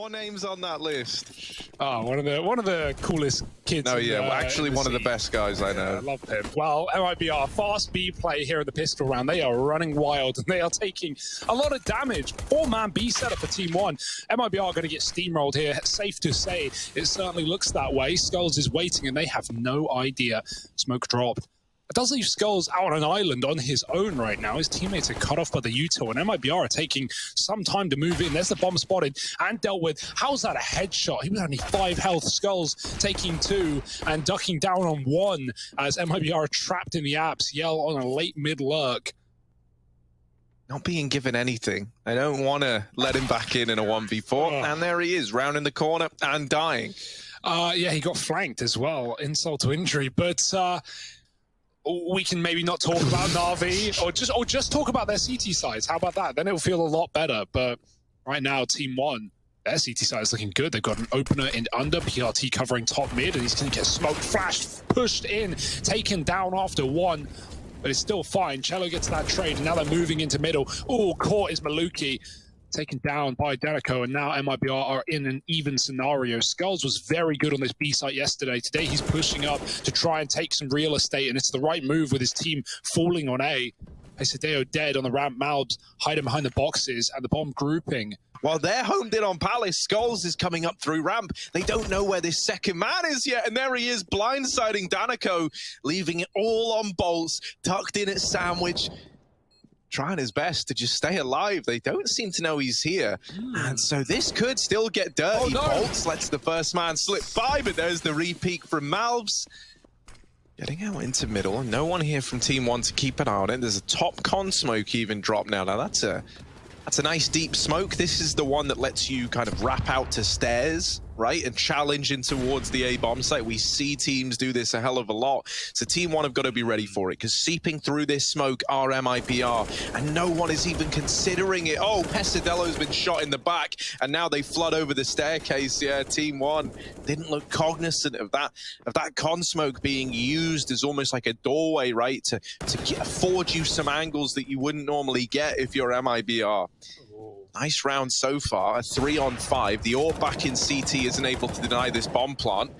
More names on that list. Oh, one of the coolest kids. No, yeah, well, actually one of the scene. best guys I know. I love him. Well, MIBR, fast B play here in the pistol round. They are running wild and they are taking a lot of damage. 4-man B setup for Team 1. MIBR are going to get steamrolled here. Safe to say, it certainly looks that way. Skulls is waiting and they have no idea. Smoke dropped. It does leave Skulls out on an island on his own right now. His teammates are cut off by the Utah, and MIBR are taking some time to move in. There's the bomb spotted and dealt with. How's that a headshot? He was only 5 health. Skulls taking 2 and ducking down on 1 as MIBR are trapped in the apps. Yell on a late mid lurk. Not being given anything. I don't want to let him back in a 1v4. And there he is, round in the corner and dying. Yeah, he got flanked as well. Insult to injury, but... we can maybe not talk about Na'Vi or just talk about their CT sides. How about that? Then it'll feel a lot better. But right now, Team 1, their CT side is looking good. They've got an opener in under, PRT covering top mid, and he's going to get smoked, flashed, pushed in, taken down after 1. But it's still fine. Cello gets that trade, and now they're moving into middle. Oh, caught is Maluki. Taken down by Danico, and now MIBR are in an even scenario. Skulls was very good on this B site yesterday. Today he's pushing up to try and take some real estate, and it's the right move with his team falling on A. Pesadeo dead on the ramp. Malbs hiding behind the boxes, and the bomb grouping. While they're homed in on Palace, Skulls is coming up through ramp. They don't know where this second man is yet, and there he is, blindsiding Danico, leaving it all on bolts, tucked in at Sandwich. Trying his best to just stay alive. They don't seem to know he's here. And so this could still get dirty. Oh, no. Bolts lets the first man slip by, but there's the re-peek from Malbs. Getting out into middle. No one here from Team 1 to keep an eye on it. There's a top con smoke even drop now. Now that's a nice deep smoke. This is the one that lets you kind of wrap out to stairs, right? And challenge in towards the A bomb site. We see teams do this a hell of a lot. So Team 1 have got to be ready for it, because seeping through this smoke are MIBR, and no one is even considering it. Oh, Pesadelo's been shot in the back, and now they flood over the staircase. Yeah, Team 1 didn't look cognizant of that con smoke being used as almost like a doorway, right? To afford you some angles that you wouldn't normally get if you're MIBR. Nice round so far, a 3-on-5. The AWP back in CT isn't able to deny this bomb plant.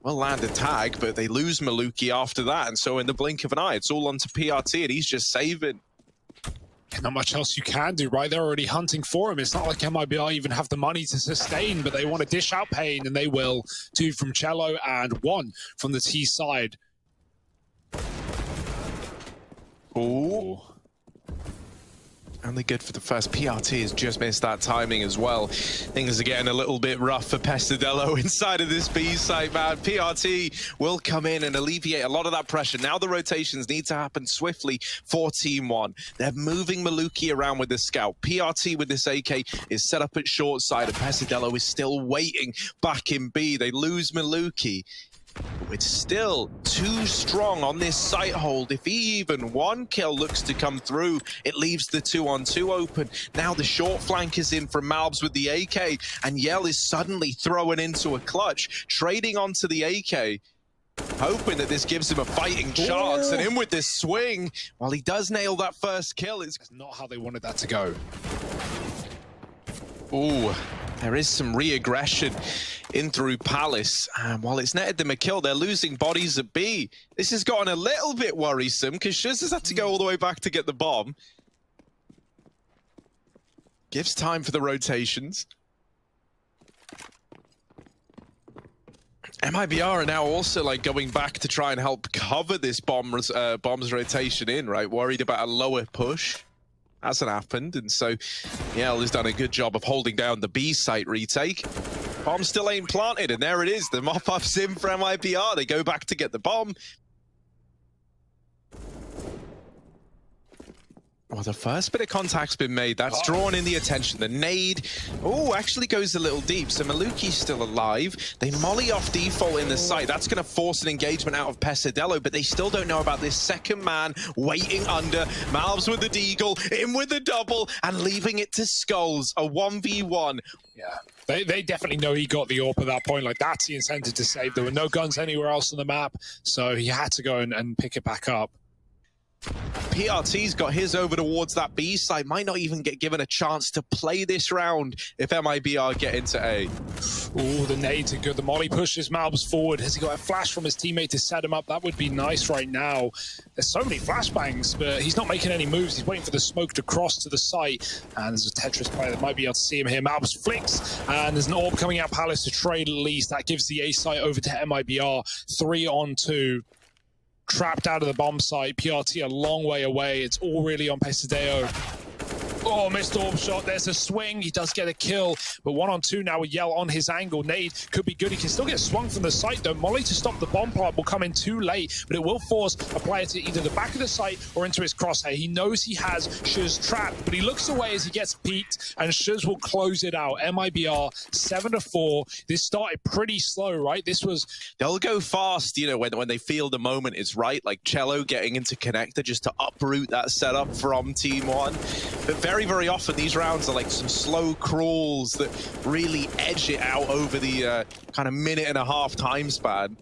Well, land a tag, but they lose Maluki after that, and so in the blink of an eye, it's all onto PRT, and he's just saving. Not much else you can do, right? They're already hunting for him. It's not like MIBR even have the money to sustain, but they want to dish out pain, and they will. 2 from Cello and 1 from the T side. Ooh. Only good for the first. PRT has just missed that timing as well. Things are getting a little bit rough for Pesadelo inside of this B site, man. PRT will come in and alleviate a lot of that pressure. Now the rotations need to happen swiftly for Team 1. They're moving Maluki around with the scout. PRT with this AK is set up at short side, and Pesadelo is still waiting back in B. They lose Maluki. It's still too strong on this site hold. If even one kill looks to come through, it leaves the 2-on-2 open. Now the short flank is in from Malbs with the AK, and Yell is suddenly throwing into a clutch, trading onto the AK, hoping that this gives him a fighting chance. And in with this swing, while he does nail that first kill, it's not how they wanted that to go. Ooh. There is some re-aggression in through Palace, and while it's netted them a kill, they're losing bodies at B. This has gotten a little bit worrisome, because Shiz has had to go all the way back to get the bomb. Gives time for the rotations. MIBR are now also like going back to try and help cover this bomb's rotation in, right? Worried about a lower push. Hasn't happened, and so Yell has done a good job of holding down the B site retake. Bomb still ain't planted, and there it is. The mop-up's in for MIBR. They go back to get the bomb. Well, the first bit of contact's been made. That's drawn in the attention. The nade, actually goes a little deep. So Maluki's still alive. They molly off default in the site. That's going to force an engagement out of Pesadelo, but they still don't know about this second man waiting under. Malbs with the deagle, in with the double, and leaving it to Skulls. A 1v1. Yeah, they definitely know he got the AWP at that point. Like, that's the incentive to save. There were no guns anywhere else on the map, so he had to go and pick it back up. PRT's got his over towards that B side. Might not even get given a chance to play this round if MIBR get into A. Ooh, the nades are good. The molly pushes Malbs forward. Has he got a flash from his teammate to set him up? That would be nice right now. There's so many flashbangs, but he's not making any moves. He's waiting for the smoke to cross to the site. And there's a Tetris player that might be able to see him here. Malbs flicks, and there's an orb coming out Palace to trade at least. That gives the A site over to MIBR. 3-on-2. Trapped out of the bomb site. PRT a long way away. It's all really on Pesadeo. Oh, missed orb shot. There's a swing. He does get a kill, but 1-on-2 now with Yell on his angle. Nade could be good. He can still get swung from the site, though. Molly to stop the bomb plant will come in too late, but it will force a player to either the back of the site or into his crosshair. He knows he has Shuz trapped, but he looks away as he gets peeked, and Shuz will close it out. MIBR 7-4. This started pretty slow, right? This was... They'll go fast, you know, when they feel the moment is right, like Cello getting into connector just to uproot that setup from Team One. But very, very often these rounds are like some slow crawls that really edge it out over the kind of minute-and-a-half time span.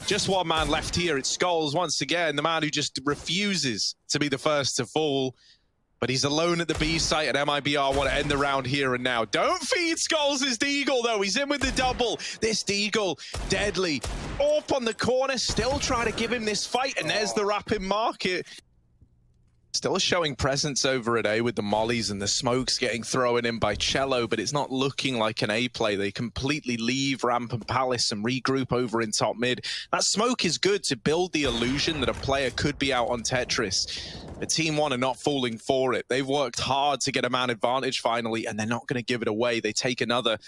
Just one man left here. It's Skulls once again, the man who just refuses to be the first to fall. But he's alone at the B site, and MIBR want to end the round here and now. Don't feed Skulls his Deagle, though. He's in with the double. This Deagle, deadly. Up on the corner, still trying to give him this fight, and there's the wrapping market. Still showing presence over at A with the mollies and the smokes getting thrown in by Cello, but it's not looking like an A play. They completely leave Ramp and Palace and regroup over in top mid. That smoke is good to build the illusion that a player could be out on Tetris. But Team One are not falling for it. They've worked hard to get a man advantage finally, and they're not going to give it away. They take another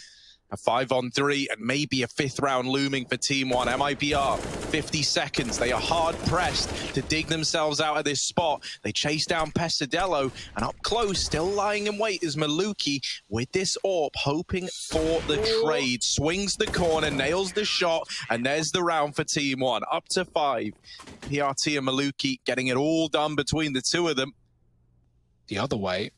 5-on-3 and maybe a 5th round looming for Team One. MIBR, 50 seconds. They are hard pressed to dig themselves out of this spot. They chase down Pesadelo, and up close, still lying in wait, is Maluki with this AWP, hoping for the trade. Swings the corner, nails the shot, and there's the round for Team One. Up to 5. PRT and Maluki getting it all done between the two of them. The other way.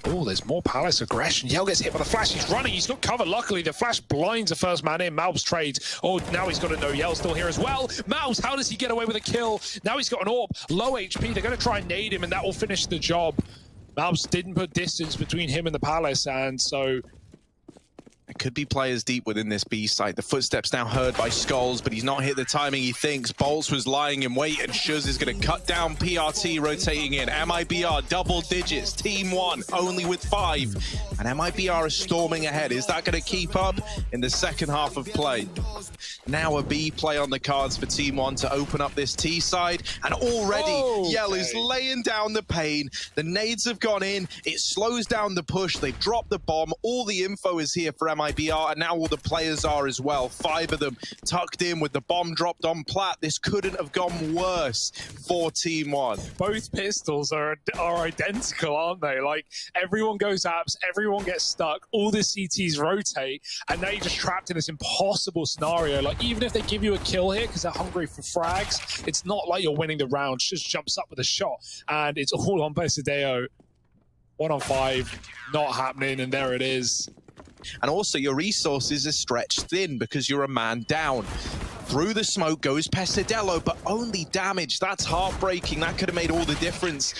Oh, there's more Palace aggression. Yell gets hit by the flash. He's running. He's got cover. Luckily, the flash blinds the first man in. Malbs trades. Oh, now he's got to know Yell's still here as well. Malbs, how does he get away with a kill? Now he's got an AWP. Low HP. They're going to try and nade him, and that will finish the job. Malbs didn't put distance between him and the Palace, and so... There could be players deep within this B site. The footsteps now heard by Skulls, but he's not hit the timing he thinks. Bolts was lying in wait, and Shuz is going to cut down PRT rotating in. MIBR double digits. Team One only with 5. And MIBR is storming ahead. Is that going to keep up in the second half of play? Now a B play on the cards for Team One to open up this T side. And already Yell is laying down the pain. The nades have gone in. It slows down the push. They've dropped the bomb. All the info is here for MIBR, and now all the players are as well. 5 of them tucked in with the bomb dropped on Plat. This couldn't have gone worse for Team One. Both pistols are identical, aren't they? Like, everyone goes apps, everyone gets stuck, all the CTs rotate, and now you're just trapped in this impossible scenario. Like, even if they give you a kill here because they're hungry for frags, it's not like you're winning the round. Just jumps up with a shot, and it's all on Pesadeo. 1-on-5, not happening, and there it is. And also your resources are stretched thin because you're a man down. Through the smoke goes Pesadelo, but only damage. That's heartbreaking. That could have made all the difference.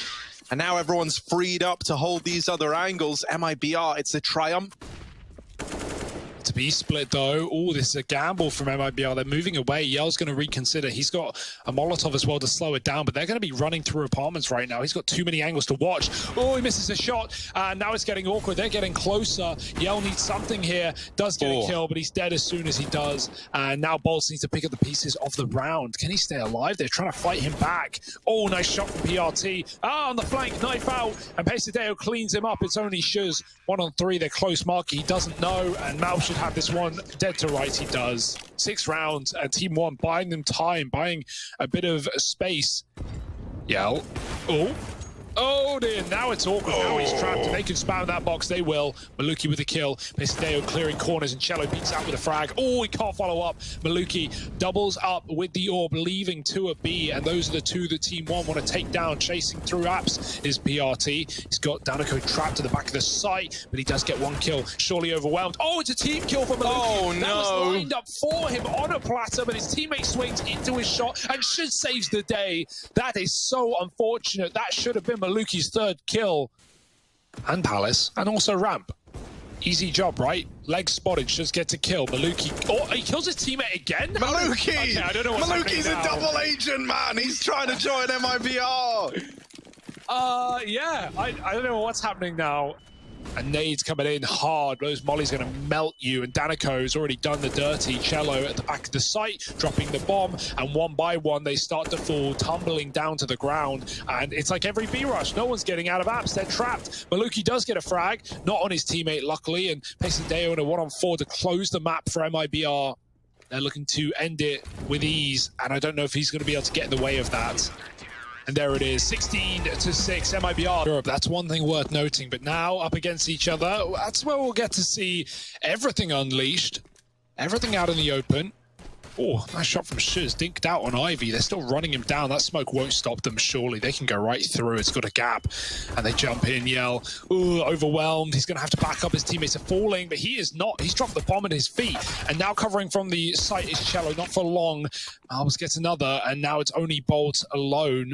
And now everyone's freed up to hold these other angles. MIBR, it's a triumph. To be split though. Oh, this is a gamble from MIBR. They're moving away. Yell's going to reconsider. He's got a Molotov as well to slow it down, but they're going to be running through apartments right now. He's got too many angles to watch. Oh, he misses a shot. Now it's getting awkward. They're getting closer. Yell needs something here. Does get a kill, but he's dead as soon as he does. And now Bolts needs to pick up the pieces of the round. Can he stay alive? They're trying to fight him back. Oh, nice shot from PRT. On the flank, knife out, and Pesadeo cleans him up. It's only Shuz. 1-on-3, they're close mark. He doesn't know, and Mal should have this one dead to rights. He does. 6 rounds, and Team One buying them time, buying a bit of space. Yell. Oh, Oh dear, now it's awkward. Now he's trapped. If they can spam that box, they will. Maluki with the kill. Pesadeo clearing corners, and Cello peeks out with a frag. Oh, he can't follow up. Maluki doubles up with the orb, leaving 2 of B, and those are the 2 that Team 1 want to take down. Chasing through apps is PRT. He's got Danico trapped to the back of the site, but he does get 1 kill. Surely overwhelmed. Oh, it's a team kill from Maluki. Oh, no. That was lined up for him on a platter, but his teammate swings into his shot and should saves the day. That is so unfortunate. That should have been Maluki's 3rd kill. And Palace, and also Ramp. Easy job, right? Leg spotted, just get to kill. Maluki, oh, he kills his teammate again? Maluki! Okay, I don't know what's Maluki's a happening now. double agent, man! He's trying to join MIBR! Yeah, I don't know what's happening now. And Nade's coming in hard. Those Molly's going to melt you. And Danico's already done the dirty. Cello at the back of the site, dropping the bomb. And one by one, they start to fall, tumbling down to the ground. And it's like every B-rush. No one's getting out of apps. They're trapped. Maluki does get a frag. Not on his teammate, luckily. And Pesadeo in a 1-on-4 to close the map for MIBR. They're looking to end it with ease. And I don't know if he's going to be able to get in the way of that. And there it is, 16-6, MIBR Europe. That's one thing worth noting. But now up against each other, that's where we'll get to see everything unleashed, everything out in the open. Oh, nice shot from Shiz, dinked out on Ivy. They're still running him down. That smoke won't stop them, surely. They can go right through. It's got a gap. And they jump in, yell, ooh, overwhelmed. He's going to have to back up. His teammates are falling, but he is not. He's dropped the bomb at his feet. And now covering from the site is Cello, not for long. Malbs gets another, and now it's only Bolt alone.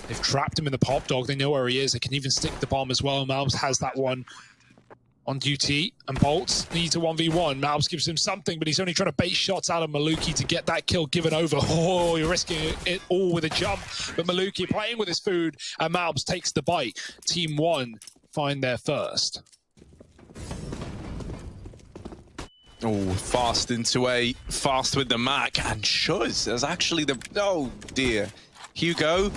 They've trapped him in the pop dog. They know where he is. They can even stick the bomb as well. Malbs has that one on duty, and Bolts needs a 1v1. Malbs gives him something, but he's only trying to bait shots out of Maluki to get that kill given over. Oh, you're risking it all with a jump. But Maluki playing with his food, and Malbs takes the bite. Team 1 find their first. Oh, fast into A, fast with the Mac, and Shuz is actually the... Oh, dear. Hugo,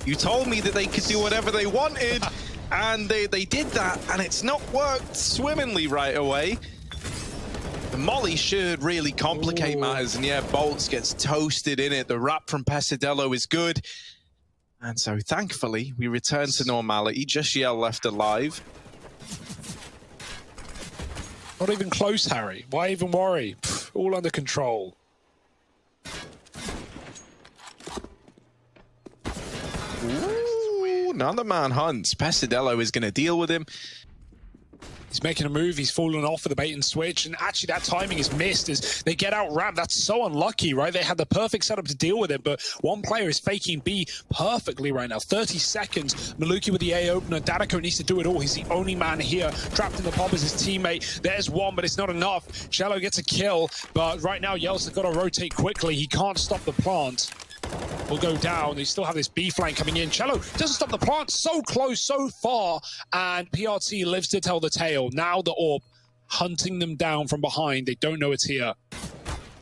you told me that they could do whatever they wanted, and they did that, and it's not worked swimmingly right away. The Molly should really complicate matters, and yeah, Bolts gets toasted in it. The wrap from Pesadelo is good. And so, thankfully, we return to normality. Just Yell left alive. Not even close, Harry. Why even worry? Pff, all under control. Ooh, another man hunts. Pesadelo is going to deal with him. He's making a move. He's fallen off for the bait and switch. And actually, that timing is missed as they get out ramp. That's so unlucky, right? They had the perfect setup to deal with it, but one player is faking B perfectly right now. 30 seconds. Maluki with the A opener. Danico needs to do it all. He's the only man here. Trapped in the pop is his teammate. There's one, but it's not enough. Cello gets a kill, but right now, Yell's got to rotate quickly. He can't stop the plant. Will go down. They still have this B flank coming in. Cello doesn't stop the plant. So close, so far. And PRT lives to tell the tale. Now the orb hunting them down from behind. They don't know it's here.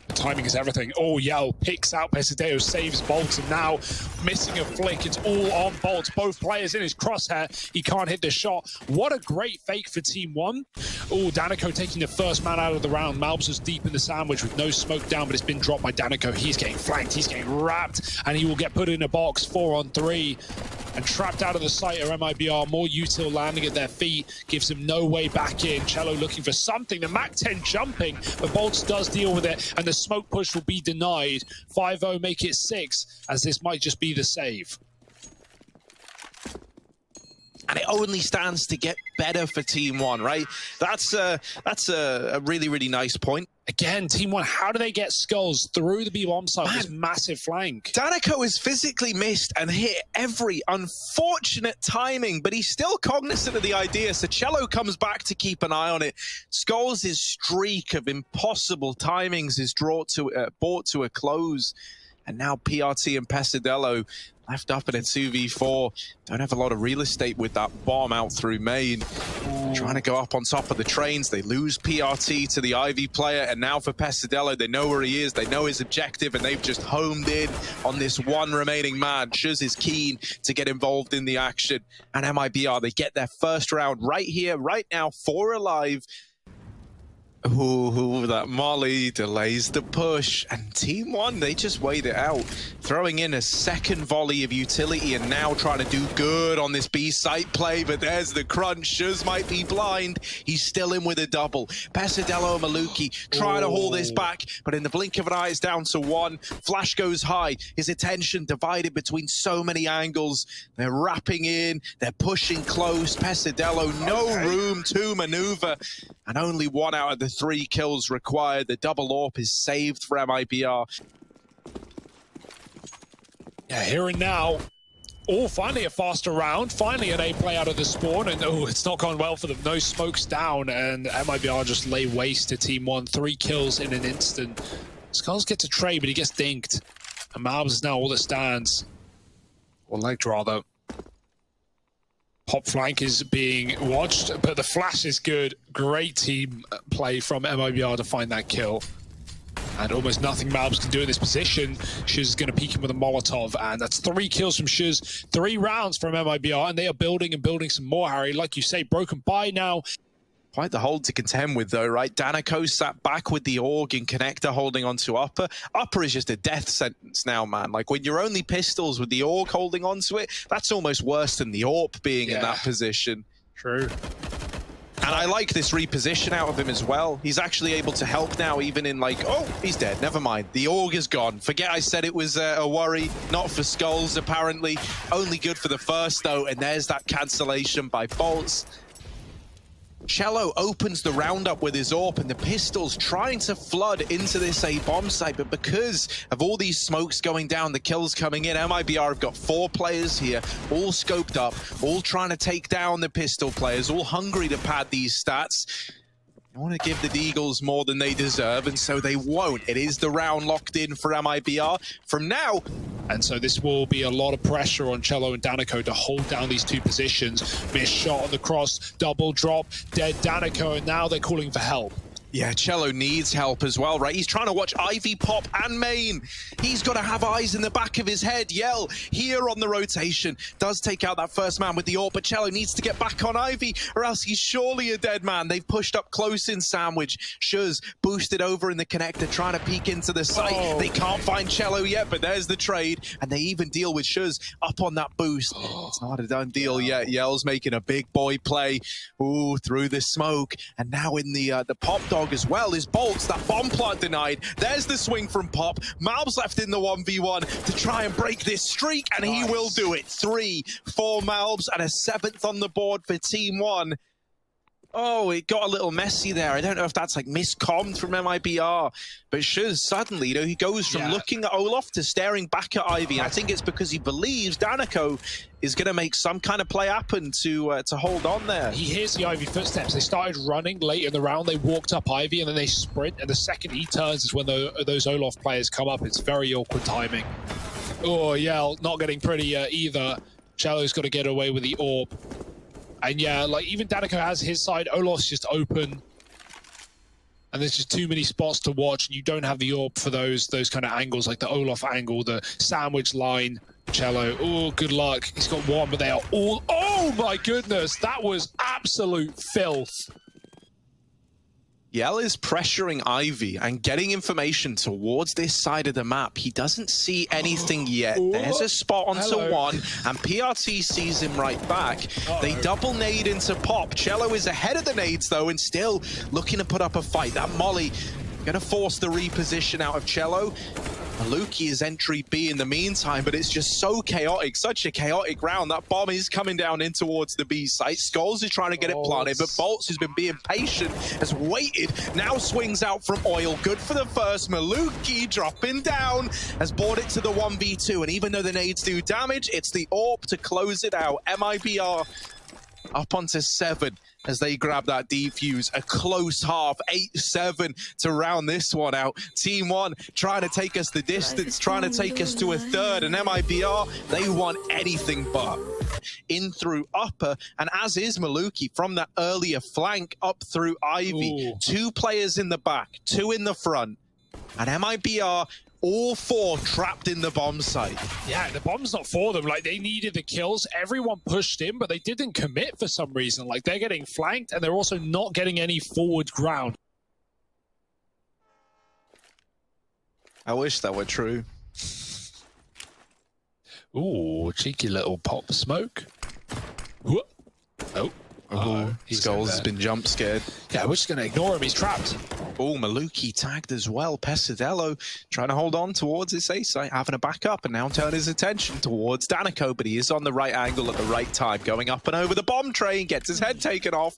The timing is everything. Oh, Yell picks out Pesadeo, saves Bolt, and now missing a flick. It's all on Bolt. Both players in his crosshair. He can't hit the shot. What a great fake for Team 1. Oh, Danico taking the first man out of the round. Malbs was deep in the sandwich with no smoke down, but it's been dropped by Danico. He's getting flanked. He's getting wrapped, and he will get put in a box 4-on-3. And trapped out of the site are MIBR. More util landing at their feet. Gives him no way back in. Cello looking for something. The MAC-10 jumping. But Bolts does deal with it. And the smoke push will be denied. 5-0 make it 6. As this might just be the save. And it only stands to get better for Team 1, right? That's a really, really nice point. Again, Team 1, how do they get skulls through the B-bomb side with this massive flank? Danico is physically missed and hit every unfortunate timing, but he's still cognizant of the idea, so Cello comes back to keep an eye on it. Skulls' streak of impossible timings is brought to a close. And now PRT and Pesadelo left up in a 2v4. Don't have a lot of real estate with that bomb out through main. Trying to go up on top of the trains. They lose PRT to the Ivy player. And now for Pesadelo, they know where he is. They know his objective. And they've just homed in on this one remaining man. Shuz is keen to get involved in the action. And MIBR, they get their first round right here, right now, 4 alive. Ooh, that molly delays the push, and Team One, they just wait it out, throwing in a second volley of utility and now trying to do good on this B site play, but there's the crunch. Shuz might be blind. He's still in with a double. Pesadelo and Maluki trying to haul this back, but in the blink of an eye, it's down to one. Flash goes high. His attention divided between so many angles. They're wrapping in. They're pushing close. Pesadelo, no room to maneuver, and only 1 out of the 3 kills required. The double AWP is saved for MIBR. Yeah, here and now. Oh, finally a faster round. Finally an A play out of the spawn. And oh, it's not gone well for them. No smokes down. And MIBR just lay waste to Team One. 3 kills in an instant. Skulls gets a trade, but he gets dinked. And Mabs is now all that stands. Or legged, rather. Pop flank is being watched, but the flash is good. Great team play from MIBR to find that kill. And almost nothing Malbs can do in this position. Shuz is going to peek him with a Molotov, and that's 3 kills from Shuz. 3 rounds from MIBR, and they are building and building some more, Harry. Like you say, broken by now. Quite the hold to contend with, though, right? Danico sat back with the AUG and Connector holding on to Upper. Upper is just a death sentence now, man. Like, when you're only pistols with the AUG holding on to it, that's almost worse than the AWP being in that position. True. And I like this reposition out of him as well. He's actually able to help now, even in like, oh, he's dead. Never mind. The AUG is gone. Forget I said it was a worry. Not for Skulls, apparently. Only good for the first, though. And there's that cancellation by Bolts. Cello opens the roundup with his AWP, and the pistols trying to flood into this A bomb site, but because of all these smokes going down, the kills coming in, MIBR have got 4 players here, all scoped up, all trying to take down the pistol players, all hungry to pad these stats. I want to give the Deagles more than they deserve, and so they won't. It is the round locked in for MIBR from now. And so this will be a lot of pressure on Cello and Danico to hold down these 2 positions. Missed shot on the cross, double drop, dead Danico, and now they're calling for help. Yeah, Cello needs help as well, right? He's trying to watch Ivy pop and main. He's got to have eyes in the back of his head. Yell here on the rotation. Does take out that first man with the AWP, but Cello needs to get back on Ivy, or else he's surely a dead man. They've pushed up close in Sandwich. Shuz boosted over in the connector, trying to peek into the site. They can't find Cello yet, but there's the trade, and they even deal with Shuz up on that boost. It's not a done deal yet. Yell's making a big boy play. Ooh, through the smoke, and now in the Pop Dog as well is Bolts. That bomb plant denied. There's the swing from Pop. Malbs left in the 1v1 to try and break this streak, and he will do it. 3 for Malbs and a 7th on the board for Team One. Oh, it got a little messy there. I don't know if that's like miscommed from MIBR, but Shuz suddenly, you know, he goes from looking at Olaf to staring back at Ivy. And I think it's because he believes Danico is going to make some kind of play happen to hold on there. He hears the Ivy footsteps. They started running late in the round. They walked up Ivy and then they sprint. And the second he turns is when those Olaf players come up. It's very awkward timing. Oh, Yell not getting pretty either. Cello's got to get away with the AWP. And yeah, like even Danico has his side, Olaf's just open. And there's just too many spots to watch, and you don't have the AWP for those kind of angles, like the Olaf angle, the sandwich line. Cello, oh, good luck. He's got 1, but they are all, oh my goodness, that was absolute filth. Yell is pressuring Ivy and getting information towards this side of the map. He doesn't see anything yet. There's a spot onto 1, and PRT sees him right back. They double nade into Pop. Cello is ahead of the nades, though, and still looking to put up a fight. That molly gonna force the reposition out of Cello. Maluki is entry B in the meantime, but it's just so chaotic, such a chaotic round. That bomb is coming down in towards the B site. Skulls is trying to get it planted, but Bolts, who's been being patient, has waited. Now swings out from Oil. Good for the first. Maluki dropping down, has brought it to the 1v2, and even though the nades do damage, it's the AWP to close it out. MIBR up onto 7 as they grab that defuse. A close half, 8-7 to round this one out. Team One trying to take us the distance, trying to take us to a 3rd, and MIBR, they want anything but. In through Upper, and as is Maluki from that earlier flank up through Ivy. 2 players in the back, 2 in the front, and MIBR all 4 trapped in the bomb site. Yeah, the bomb's not for them. Like, they needed the kills. Everyone pushed in, but they didn't commit for some reason. Like, they're getting flanked, and they're also not getting any forward ground. I wish that were true. Ooh, cheeky little pop smoke. Whoop. Oh. Skulls has been jump scared. Yeah, we're just going to ignore him. He's trapped. Oh, Maluki tagged as well. Pesadello trying to hold on towards his A site, having a backup, and now turn his attention towards Danico, but he is on the right angle at the right time, going up and over the bomb train, gets his head taken off.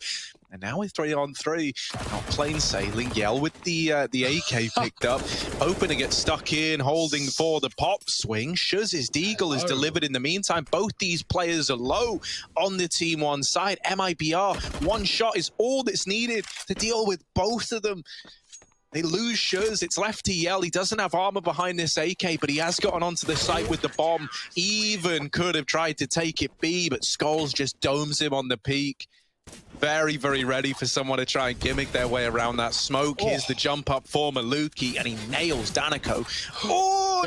And now with 3-on-3, not plain sailing. Yell with the AK picked up, hoping to get stuck in, holding for the pop swing. Shuz's Deagle is delivered in the meantime. Both these players are low on the Team 1 side. MIBR, one shot is all that's needed to deal with both of them. They lose Shuz. It's left to Yell. He doesn't have armor behind this AK, but he has gotten onto the site with the bomb. Even could have tried to take it B, but Skulls just domes him on the peak. Very, very ready for someone to try and gimmick their way around that smoke. Here's the jump up for Maluki, and he nails Danico. Oh,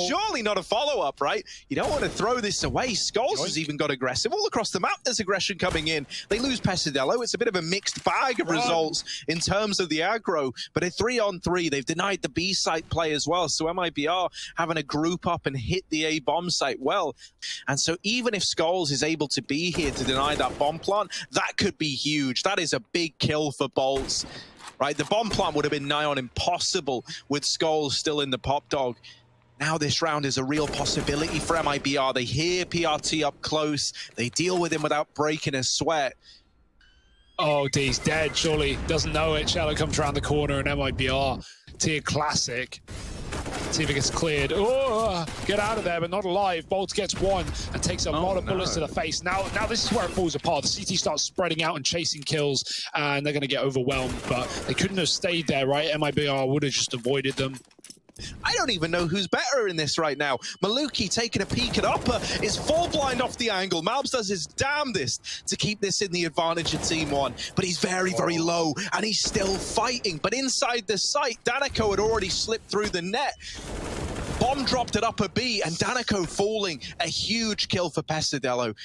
surely not a follow-up, right? You don't want to throw this away. Skulls has even got aggressive. All across the map, there's aggression coming in. They lose Pesadello. It's a bit of a mixed bag of results in terms of the aggro. But at 3-on-3, they've denied the B site play as well. So MIBR having a group up and hit the A bomb site well. And so even if Skulls is able to be here to deny that bomb plant, that could be huge. That is a big kill for Bolts, right? The bomb plant would have been nigh on impossible with Skulls still in the pop dog. Now this round is a real possibility for MIBR. They hear PRT up close. They deal with him without breaking a sweat. Oh, D's dead, surely. Doesn't know it. Shallow comes around the corner and MIBR. Tier classic. See if it gets cleared. Oh, get out of there, but not alive. Bolts gets one and takes a lot of bullets to the face. Now this is where it falls apart. The CT starts spreading out and chasing kills, and they're going to get overwhelmed. But they couldn't have stayed there, right? MIBR would have just avoided them. I don't even know who's better in this right now. Maluki taking a peek at upper is full blind off the angle. Malbs does his damnedest to keep this in the advantage of Team 1, but he's very, very low, and he's still fighting. But inside the site, Danico had already slipped through the net. Bomb dropped at upper B, and Danico falling. A huge kill for Pesadello.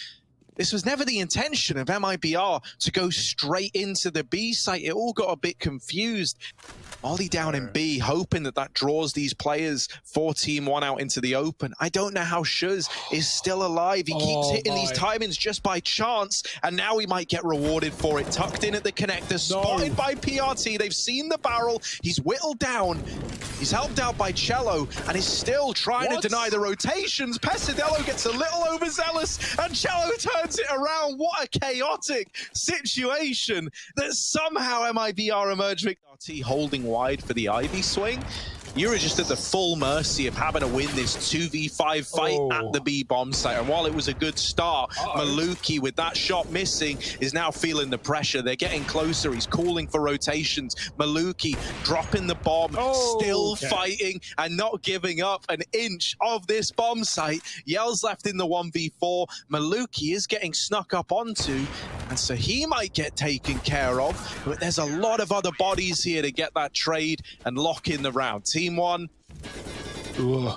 This was never the intention of MIBR to go straight into the B site. It all got a bit confused. Ollie down in B, hoping that draws these players for Team 1 out into the open. I don't know how Shuz is still alive. He keeps hitting these timings just by chance, and now he might get rewarded for it. Tucked in at the connector, spotted by PRT. They've seen the barrel. He's whittled down. He's helped out by Cello, and is still trying to deny the rotations. Pesadello gets a little overzealous, and Cello turns it around. What a chaotic situation that somehow MIBR emerged with RT holding wide for the Ivy swing. You're just at the full mercy of having to win this 2v5 fight at the B bomb site. And while it was a good start, Maluki, with that shot missing, is now feeling the pressure. They're getting closer. He's calling for rotations. Maluki dropping the bomb, still fighting and not giving up an inch of this bomb site. Yell's left in the 1v4. Maluki is getting snuck up onto, and so he might get taken care of. But there's a lot of other bodies here to get that trade and lock in the round. Team 1. Through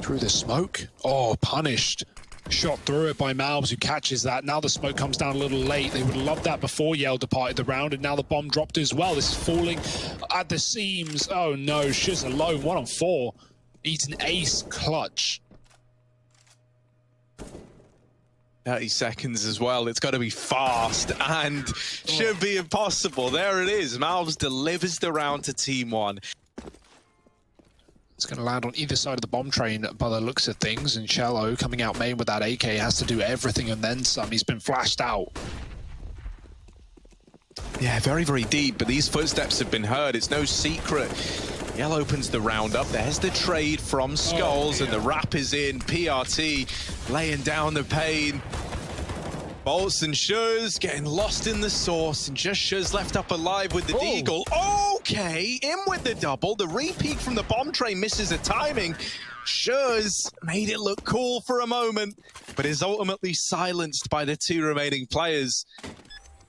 the smoke. Oh, punished. Shot through it by Malbs, who catches that. Now the smoke comes down a little late. They would have loved that before Yell departed the round, and now the bomb dropped as well. This is falling at the seams. Oh no, Shiz alone, 1-on-4. Needs an ace clutch. 30 seconds as well. It's got to be fast and should be impossible. There it is. Malbs delivers the round to Team 1. It's going to land on either side of the bomb train by the looks of things, and Cello coming out main with that AK has to do everything and then some. He's been flashed out. Yeah, very, very deep, but these footsteps have been heard. It's no secret. Yell opens the round up. There's the trade from Skulls, and the wrap is in. PRT laying down the pain. Bolts and Shuz getting lost in the source, and just Shuz left up alive with the deagle. Okay, in with the double. The repeat from the bomb train misses the timing. Shuz made it look cool for a moment, but is ultimately silenced by the two remaining players.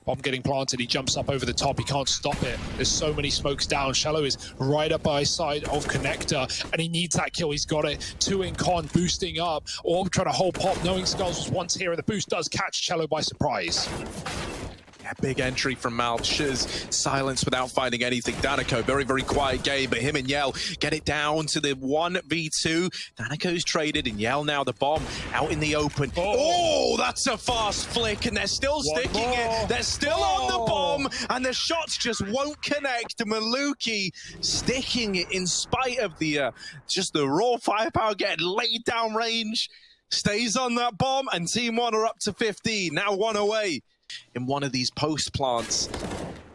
Bomb getting planted, he jumps up over the top, he can't stop it. There's so many smokes down. Shallow is right up by side of Connector, and he needs that kill. He's got it. 2 in con, boosting up. Orb trying to hold pop, knowing Skulls was once here, and the boost does catch Cello by surprise. A big entry from Malv. Shiz silence without finding anything. Danico, very, very quiet game, but him and Yell get it down to the 1v2. Danico's traded, and Yell now the bomb out in the open. Oh, that's a fast flick, and they're still sticking it. They're still on the bomb, and the shots just won't connect. Maluki sticking it in spite of the just the raw firepower, getting laid down range. Stays on that bomb, and Team 1 are up to 15. Now 1 away in one of these post plants.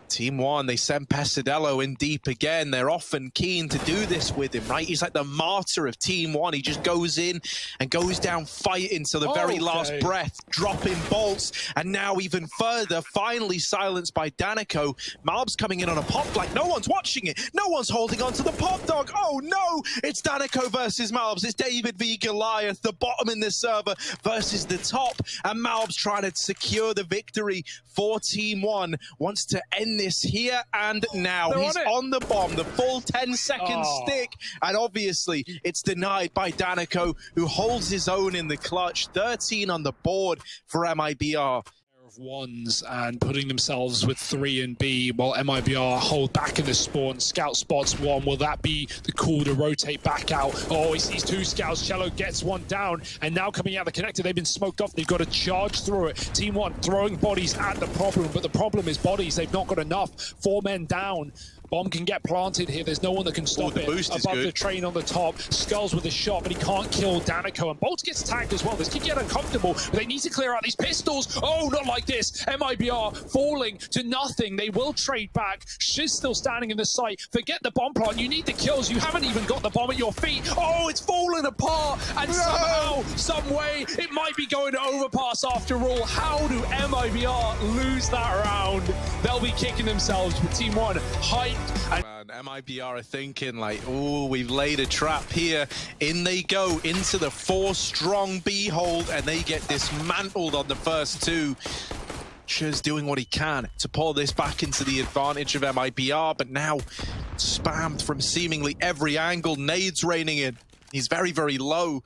Team 1, they send Pesadello in deep again. They're often keen to do this with him, right? He's like the martyr of Team 1. He just goes in and goes down fighting to the very last breath, dropping bolts, and now even further, finally silenced by Danico. Malb's coming in on a pop flank. No one's watching it. No one's holding on to the pop dog. Oh no! It's Danico versus Malbs. It's David v Goliath, the bottom in the server versus the top, and Malb's trying to secure the victory for Team 1. Wants to end this here and now. He's on the bomb, the full 10-second stick, and obviously it's denied by Danico, who holds his own in the clutch. 13 on the board for MIBR. Ones and putting themselves with 3 and B while MIBR hold back in the spawn. Scout spots one. Will that be the call to rotate back out? Oh, he sees 2 scouts. Cello gets one down, and now coming out the connector, they've been smoked off. They've got to charge through it. Team 1 throwing bodies at the problem, but the problem is bodies. They've not got enough. 4 men down. Bomb can get planted here. There's no one that can stop it. Above the train on the top. Skulls with a shot, but he can't kill Danico. And Bolt gets tagged as well. This could get uncomfortable, but they need to clear out these pistols. Oh, not like this. MIBR falling to nothing. They will trade back. Shiz still standing in the site. Forget the bomb plant. You need the kills. You haven't even got the bomb at your feet. Oh, it's fallen apart. And somehow, some way, it might be going to overpass after all. How do MIBR lose that round? They'll be kicking themselves with Team 1 hyped. And MIBR are thinking like, oh, we've laid a trap here. In they go into the 4-strong B hold, and they get dismantled on the first 2. Shiz doing what he can to pull this back into the advantage of MIBR, but now spammed from seemingly every angle. Nades raining in. He's very, very low.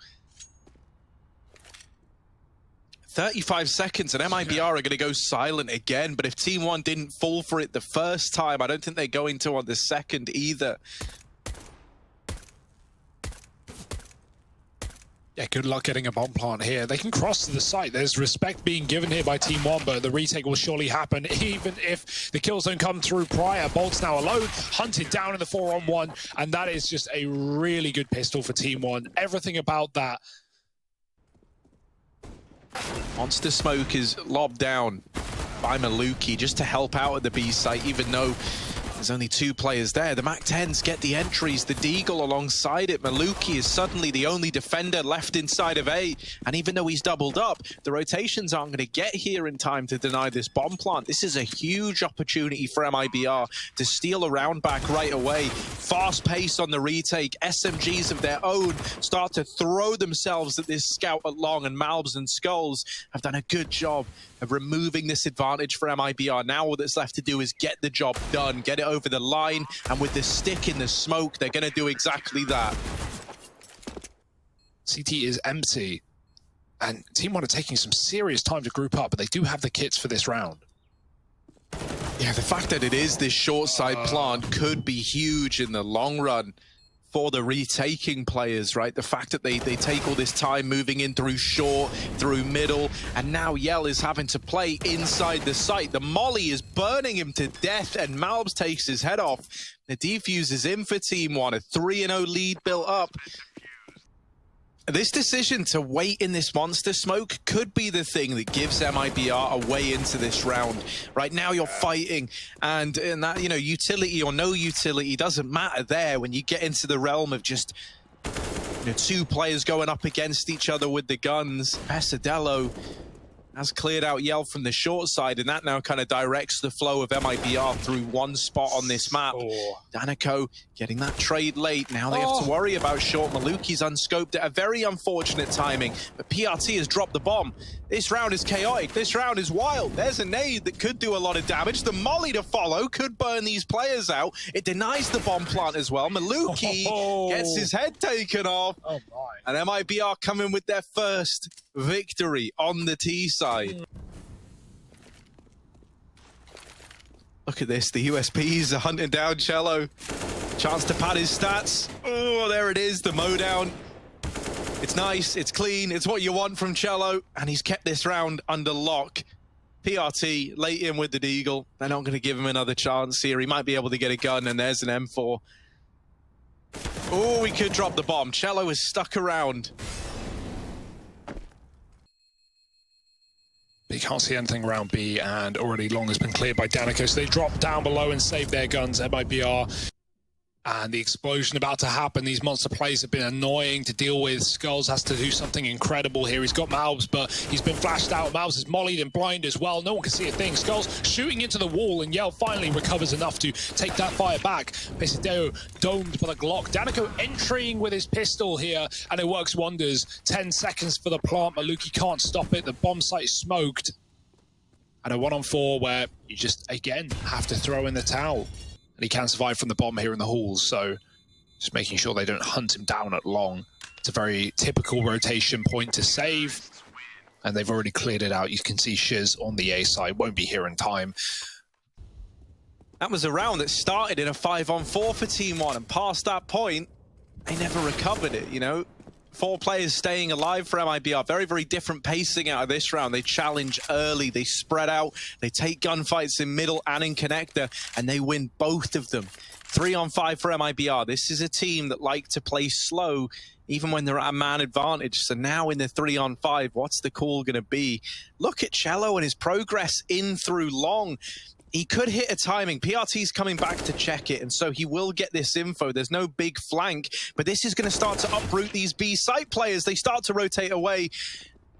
35 seconds, and MIBR are going to go silent again, but if Team 1 didn't fall for it the first time, I don't think they're going to on the second either. Yeah, good luck getting a bomb plant here. They can cross to the site. There's respect being given here by Team 1, but the retake will surely happen, even if the kills don't come through prior. Bolt's now alone, hunted down in the 4-on-1, and that is just a really good pistol for Team 1. Everything about that. Monster Smoke is lobbed down by Maluki just to help out at the B site, even though there's only 2 players there. The MAC-10s get the entries, the Deagle alongside it. Maluki is suddenly the only defender left inside of A, and even though he's doubled up, the rotations aren't going to get here in time to deny this bomb plant. This is a huge opportunity for MIBR to steal a round back right away. Fast pace on the retake. SMGs of their own start to throw themselves at this scout at long, and Malbs and Skulls have done a good job of removing this advantage for MIBR. Now all that's left to do is get the job done, get it over the line, and with the stick in the smoke, they're going to do exactly that. CT is empty, and Team 1 are taking some serious time to group up, but they do have the kits for this round. Yeah, the fact that it is this short side plant could be huge in the long run for the retaking players, right? The fact that they take all this time moving in through short, through middle, and now Yell is having to play inside the site. The molly is burning him to death, and Malbs takes his head off. The defuse is in for Team 1, a 3-0 lead built up. This decision to wait in this monster smoke could be the thing that gives MIBR a way into this round. Right now you're fighting, and that, you know, utility or no utility doesn't matter there when you get into the realm of just, you know, 2 players going up against each other with the guns. Pesadello has cleared out Yell from the short side, and that now kind of directs the flow of MIBR through one spot on this map. Danico getting that trade late. Now they have to worry about short. Maluki's unscoped at a very unfortunate timing, but PRT has dropped the bomb. This round is chaotic. This round is wild. There's a nade that could do a lot of damage. The molly to follow could burn these players out. It denies the bomb plant as well. Maluki gets his head taken off. And MIBR coming with their first victory on the T side. Look at this, the USPs are hunting down Cello. Chance to pad his stats. Oh, there it is, the mowdown. It's nice, it's clean, it's what you want from Cello, and he's kept this round under lock. PRT, late in with the Deagle. They're not going to give him another chance here. He might be able to get a gun, and there's an M4. Oh, we could drop the bomb. Cello is stuck around. They can't see anything around B, and already long has been cleared by Danica, so they drop down below and save their guns. MIBR. And the explosion about to happen. These monster plays have been annoying to deal with. Skulls has to do something incredible here. He's got Malbs, but he's been flashed out. Malbs is mollied and blind as well. No one can see a thing. Skulls shooting into the wall, and Yell finally recovers enough to take that fire back. Pesideo domed by the Glock. Danico entering with his pistol here, and it works wonders. 10 seconds for the plant. Maluki can't stop it. The bomb site is smoked. And a 1-on-4 where you just, again, have to throw in the towel. And he can survive from the bomb here in the halls, so just making sure they don't hunt him down at long. It's a very typical rotation point to save, and they've already cleared it out. You can see Shiz on the A side, won't be here in time. That was a round that started in a 5-on-4 for Team 1, and past that point, they never recovered it, you know? 4 players staying alive for MIBR. Very, very different pacing out of this round. They challenge early, they spread out, they take gunfights in middle and in connector, and they win both of them. 3-on-5 for MIBR. This is a team that like to play slow, even when they're at a man advantage. So now in the 3-on-5, what's the call going to be? Look at Cello and his progress in through long. He could hit a timing. PRT's coming back to check it, and so he will get this info. There's no big flank, but this is going to start to uproot these B site players. They start to rotate away.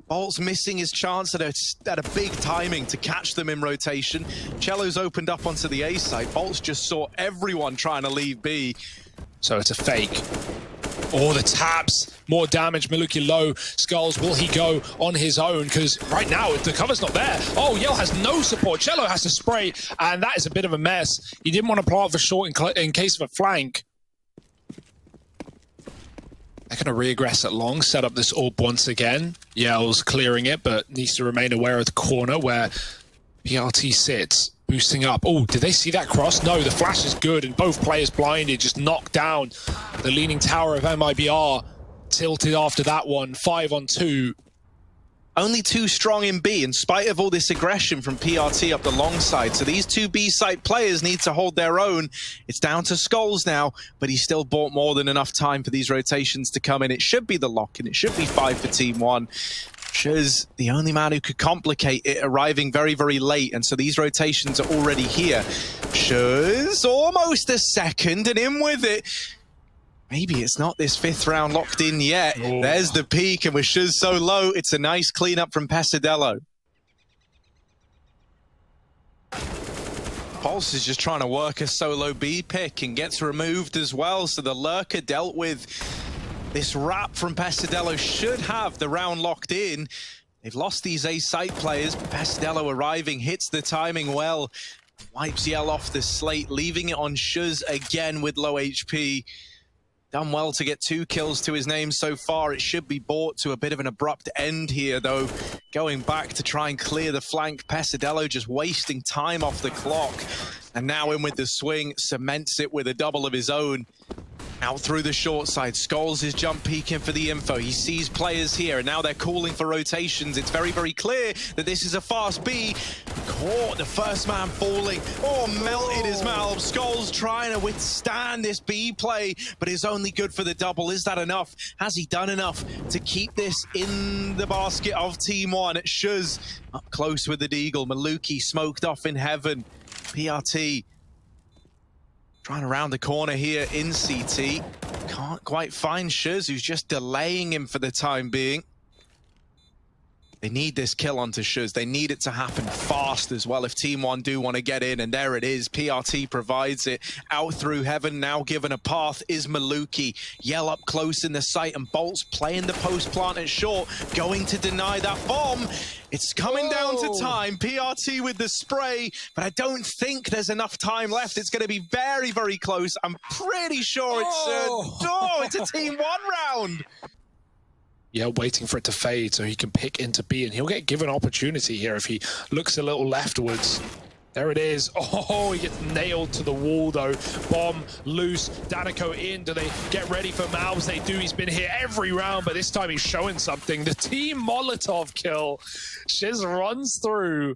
Bolt's missing his chance at a big timing to catch them in rotation. Cello's opened up onto the A site. Bolt's just saw everyone trying to leave B. So it's a fake. Oh, the taps, more damage. Maluki low. Skulls, will he go on his own? Because right now, the cover's not there. Oh, Yell has no support. Cello has to spray, and that is a bit of a mess. He didn't want to plant for short in case of a flank. They're going to regress at long, set up this orb once again. Yell's clearing it, but needs to remain aware of the corner where PRT sits. Boosting up. Oh, did they see that cross? No, the flash is good, and both players blinded, just knocked down. The leaning tower of MIBR tilted after that one. 5-on-2. Only 2 strong in B, in spite of all this aggression from PRT up the long side. So these 2 B site players need to hold their own. It's down to Skulls now, but he still bought more than enough time for these rotations to come in. It should be the lock, and it should be 5 for Team 1. Shiz, the only man who could complicate it, arriving very, very late, and so these rotations are already here. Shiz, almost a second, and in with it. Maybe it's not this 5th round locked in yet. Oh. There's the peak, and with Shiz so low, it's a nice cleanup from Pesideo. Pulse is just trying to work a solo B pick and gets removed as well, so the lurker dealt with. This wrap from Pesideo should have the round locked in. They've lost these A site players, but Pesideo arriving hits the timing well. Wipes Yell off the slate, leaving it on Shuz again with low HP. Done well to get 2 kills to his name so far. It should be brought to a bit of an abrupt end here, though. Going back to try and clear the flank. Pesideo just wasting time off the clock. And now in with the swing, cements it with a double of his own. Out through the short side, Skulls is jump peeking for the info. He sees players here, and now they're calling for rotations. It's very, very clear that this is a fast B. Caught, the first man falling. Oh, melted his mouth. Skulls trying to withstand this B play, but is only good for the double. Is that enough? Has he done enough to keep this in the basket of Team 1? Shuz up close with the Deagle. Maluki smoked off in heaven. PRT trying to round the corner here in CT. Can't quite find Shuz, who's just delaying him for the time being. They need this kill onto Shuz. They need it to happen fast as well if Team 1 do want to get in, and there it is. PRT provides it. Out through heaven, now given a path is Maluki. Yell up close in the site, and Bolt's playing the post plant at short, going to deny that bomb. It's coming down to time. PRT with the spray, but I don't think there's enough time left. It's going to be very, very close. I'm pretty sure it's a Team 1 round. Yeah, waiting for it to fade so he can pick into B, and he'll get given opportunity here if he looks a little leftwards. There it is. Oh, he gets nailed to the wall, though. Bomb loose. Danico in. Do they get ready for Malbs? They do. He's been here every round, but this time he's showing something. The team Molotov kill. Shiz runs through.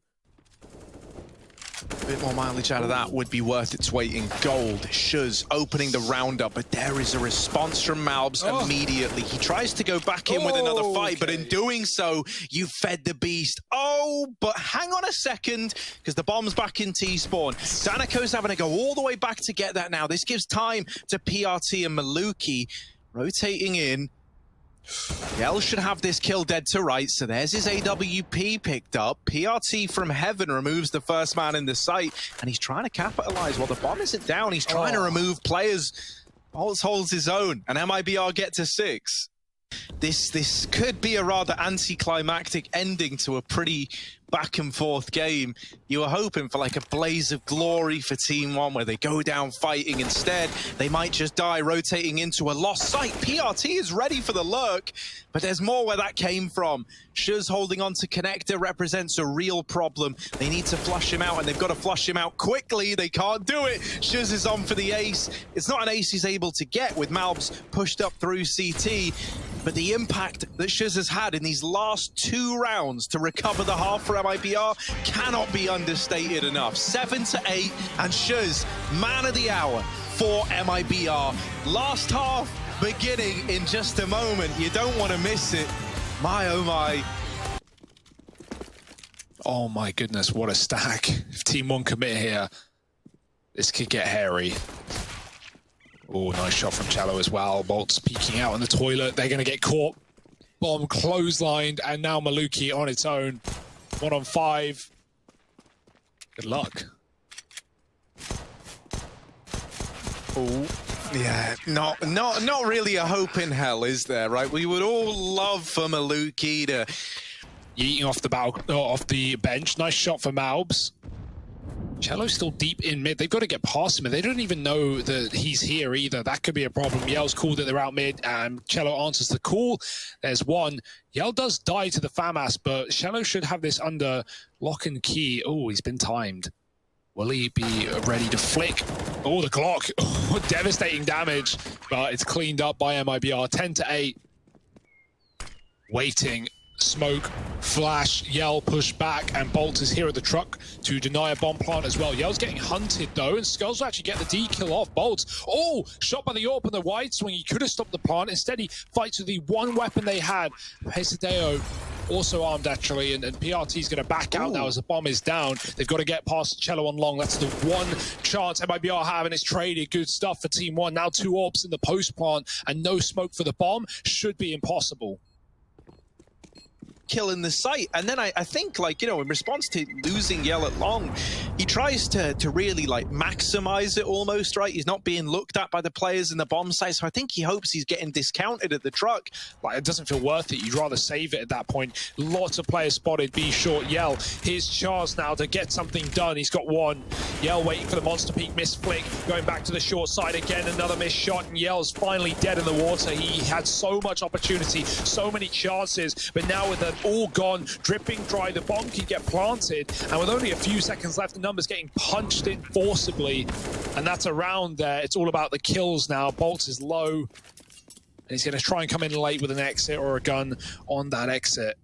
A bit more mileage out of that would be worth its weight in gold. Shuz opening the round up, but there is a response from Malbs immediately. He tries to go back in with another fight, but in doing so, you fed the beast. Oh, but hang on a second, because the bomb's back in T-spawn. Danico's having to go all the way back to get that now. This gives time to PRT and Maluki rotating in. Yell should have this kill dead to rights, so there's his AWP picked up. PRT from heaven removes the first man in the site, and he's trying to capitalize. While the bomb isn't down, he's trying to remove players. Bolts holds his own, and MIBR get to 6. This could be a rather anticlimactic ending to a pretty back and forth game. You were hoping for like a blaze of glory for Team 1 where they go down fighting. Instead, they might just die rotating into a lost site. PRT is ready for the lurk, but there's more where that came from. Shuz holding on to Connector represents a real problem. They need to flush him out, and they've got to flush him out quickly. They can't do it. Shuz is on for the ace. It's not an ace he's able to get with Malbs pushed up through CT. But the impact that Shuz has had in these last 2 rounds to recover the half for MIBR cannot be understated enough. 7-8, and Shuz, man of the hour for MIBR. Last half beginning in just a moment. You don't want to miss it. My, oh my. Oh my goodness, what a stack. If Team 1 commit here, this could get hairy. Oh, nice shot from Cello as well. Bolt's peeking out in the toilet. They're going to get caught. Bomb clotheslined, and now Maluki on its own. 1 on 5. Good luck. Oh, yeah, not really a hope in hell, is there? Right? We would all love for Maluki to Yeeting off the bench. Nice shot for Malbs. Cello's still deep in mid. They've got to get past him, and they don't even know that he's here either. That could be a problem. Yell's called that they're out mid, and Cello answers the call. There's one. Yell does die to the FAMAS, but Cello should have this under lock and key. Oh, he's been timed. Will he be ready to flick? Oh, the clock. Oh, devastating damage, but it's cleaned up by MIBR. 10-8. Waiting. Smoke, flash, Yell push back, and Bolt is here at the truck to deny a bomb plant as well. Yell's getting hunted though, and Skulls will actually get the D kill off Bolt. Oh, shot by the AWP and the wide swing. He could have stopped the plant. Instead, he fights with the one weapon they had. Pesadeo also armed actually, and PRT's going to back out now as the bomb is down. They've got to get past Cello on long. That's the one chance MIBR have, and it's traded. Good stuff for Team 1. Now 2 AWPs in the post plant, and no smoke for the bomb. Should be impossible. Kill in the site, and then I think, like, you know, in response to losing Yell at long, he tries to really like maximize it almost, right? He's not being looked at by the players in the bomb site, so I think he hopes he's getting discounted at the truck. Like, it doesn't feel worth it. You'd rather save it at that point. Lots of players spotted. B short. Yell, his chance now to get something done. He's got one. Yell waiting for the monster peak miss flick, going back to the short side again. Another missed shot, and Yell's finally dead in the water. He had so much opportunity, so many chances, but now with them all gone, dripping dry, the bomb can get planted, and with only a few seconds left, the numbers getting punched in forcibly, and that's a round there. It's all about the kills now. Bolt is low, and he's going to try and come in late with an exit or a gun on that exit.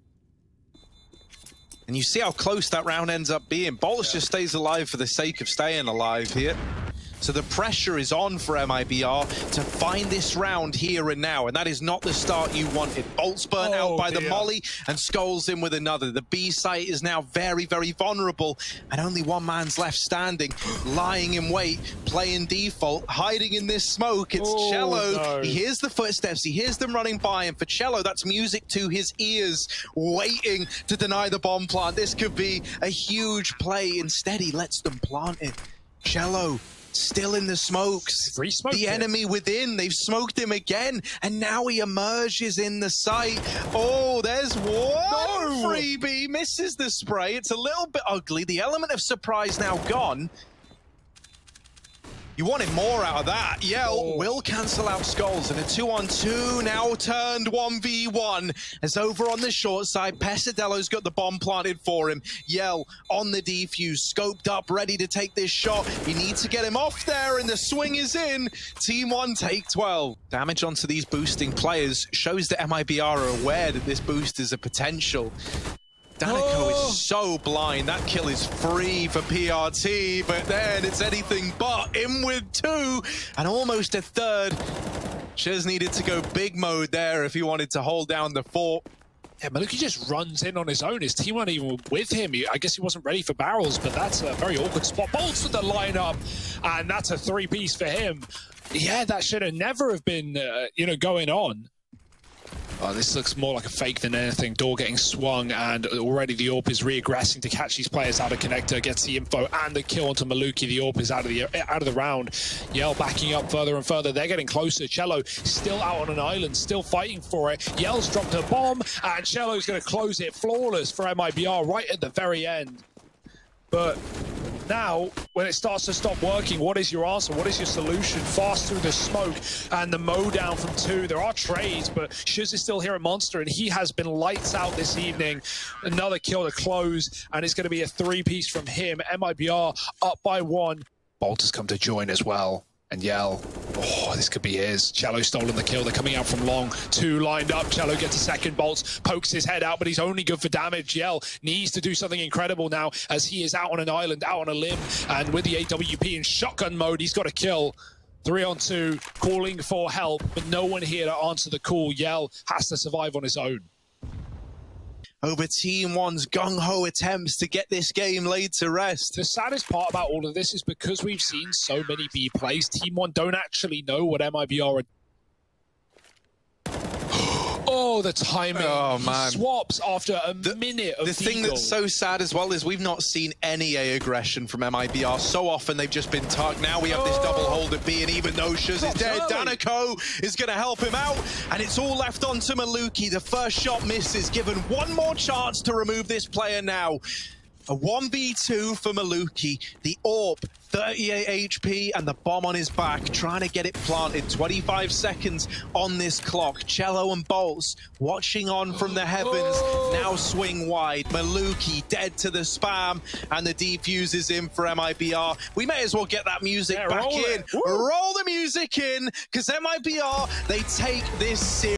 And you see how close that round ends up being. Bolts just stays alive for the sake of staying alive here. So the pressure is on for MIBR to find this round here and now, and that is not the start you wanted. Bolt's burnt out by the molly, and Skulls in with another. The B site is now very, very vulnerable, and only one man's left standing, lying in wait, playing default, hiding in this smoke. It's Cello. No. He hears the footsteps, he hears them running by, and for Cello, that's music to his ears, waiting to deny the bomb plant. This could be a huge play. Instead, he lets them plant it. Cello still in the smokes. The enemy within. They've smoked him again, and now he emerges in the site. Oh, there's one freebie. Misses the spray. It's a little bit ugly. The element of surprise now gone. You wanted more out of that. Yell will cancel out Skulls, and a 2-on-2 now turned 1v1. As over on the short side, Pesadello's got the bomb planted for him. Yell on the defuse, scoped up, ready to take this shot. He needs to get him off there, and the swing is in. Team 1 take 12. Damage onto these boosting players shows that MIBR are aware that this boost is a potential. Danico is so blind. That kill is free for PRT, but then it's anything but in with 2 and almost a third. Shiz needed to go big mode there if he wanted to hold down the fort. Yeah, Maluki just runs in on his own. His team weren't even with him. I guess he wasn't ready for barrels, but that's a very awkward spot. Bolts with the lineup, and that's a 3-piece for him. Yeah, that should have never have been, going on. Oh, this looks more like a fake than anything. Door getting swung, and already the AWP is re-aggressing to catch these players out of connector, gets the info and the kill onto Maluki. The AWP is out of the round. Yell backing up further and further. They're getting closer. Cello still out on an island, still fighting for it. Yell's dropped a bomb, and Cello's going to close it flawless for MIBR right at the very end. But now, when it starts to stop working, what is your answer? What is your solution? Fast through the smoke and the mow down from 2. There are trades, but Shiz is still here at Monster, and he has been lights out this evening. Another kill to close, and it's going to be a 3-piece from him. MIBR up by 1. Bolt has come to join as well. And Yell, this could be his. Cello stolen the kill. They're coming out from long. 2 lined up. Cello gets a second. Bolts pokes his head out, but he's only good for damage. Yell needs to do something incredible now, as he is out on an island, out on a limb, and with the AWP in shotgun mode, he's got a kill. 3-on-2, calling for help, but no one here to answer the call. Yell has to survive on his own. Over Team 1's gung-ho attempts to get this game laid to rest. The saddest part about all of this is because we've seen so many B plays, Team 1 don't actually know what MIBR are. Oh, the timing. Oh, man. He swaps after a minute of The thing that's so sad as well is we've not seen any A aggression from MIBR. So often they've just been tugged. Now we have this double hold at B, and even though Shiz is dead, Danico is going to help him out, and it's all left onto Maluki. The first shot misses, given one more chance to remove this player now. A 1v2 for Maluki. The AWP, 38 HP, and the bomb on his back, trying to get it planted. 25 seconds on this clock. Cello and Bolts watching on from the heavens. Now swing wide. Maluki dead to the spam, and the defuse is in for MIBR. We may as well get that music back in. Roll the music in, because MIBR, they take this seriously.